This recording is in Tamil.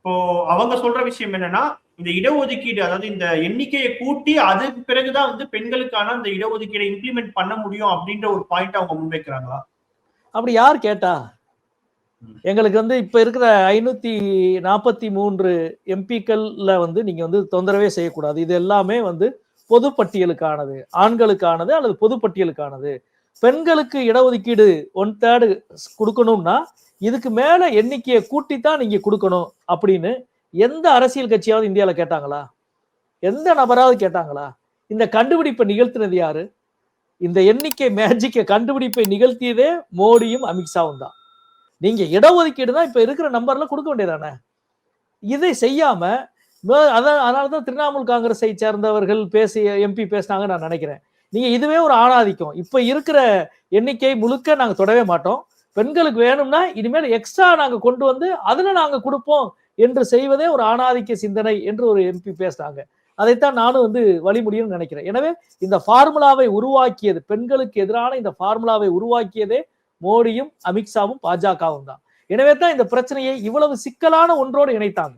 இப்போ அவங்க சொல்ற விஷயம் என்னன்னா, இந்த இடஒதுக்கீடு, அதாவது இந்த எண்ணிக்கையை கூட்டி அதுக்கு பிறகுதான் வந்து பெண்களுக்கான இந்த இடஒதுக்கீடை இம்ப்ளிமெண்ட் பண்ண முடியும் அப்படின்ற ஒரு பாயிண்ட் அவங்க முன்வைக்கிறாங்களா? அப்படி யார் கேட்டா? எங்களுக்கு வந்து இப்ப இருக்கிற 543 எம்பிக்கள்ல வந்து நீங்க வந்து தொந்தரவே செய்யக்கூடாது. இது எல்லாமே வந்து பொது பட்டியலுக்கானது, ஆண்களுக்கானது அல்லது பொது பட்டியலுக்கானது. பெண்களுக்கு இடஒதுக்கீடு 1/3 கொடுக்கணும்னா இதுக்கு மேல எண்ணிக்கையை கூட்டித்தான் நீங்க கொடுக்கணும் அப்படின்னு எந்த அரசியல் கட்சியாவது இந்தியாவில் கேட்டாங்களா? எந்த நபராவது கேட்டாங்களா? இந்த கண்டுபிடிப்பை நிகழ்த்தினது யாரு? இந்த எண்ணிக்கை மேஜிக்கை கண்டுபிடிப்பை நிகழ்த்தியதே மோடியும் அமித்ஷாவும் தான். நீங்க இடஒதுக்கீடு தான் இப்ப இருக்கிற நம்பர்ல கொடுக்க வேண்டியதானே? இதை செய்யாம அதனாலதான் திரிணாமுல் காங்கிரஸை சேர்ந்தவர்கள் எம்பி பேசினாங்க நான் நினைக்கிறேன். நீங்க இதுவே ஒரு ஆணாதிக்கம். இப்ப இருக்கிற எண்ணிக்கை முழுக்க நாங்க தொடவே மாட்டோம். பெண்களுக்கு வேணும்னா இனிமேல் எக்ஸ்ட்ரா நாங்க கொண்டு வந்து அதுல நாங்க கொடுப்போம் என்று செய்வதே ஒரு ஆணாதிக்க சிந்தனை என்று ஒரு எம்பி பேசினாங்க. அதைத்தான் நானும் வந்து வழிமுடியும்னு நினைக்கிறேன். எனவே இந்த ஃபார்முலாவை உருவாக்கியது, பெண்களுக்கு எதிரான இந்த ஃபார்முலாவை உருவாக்கியதே மோடியும் அமித்ஷாவும் பாஜகவும் தான். எனவே தான் இந்த பிரச்சனையை இவ்வளவு சிக்கலான ஒன்றோடு இணைத்தாங்க.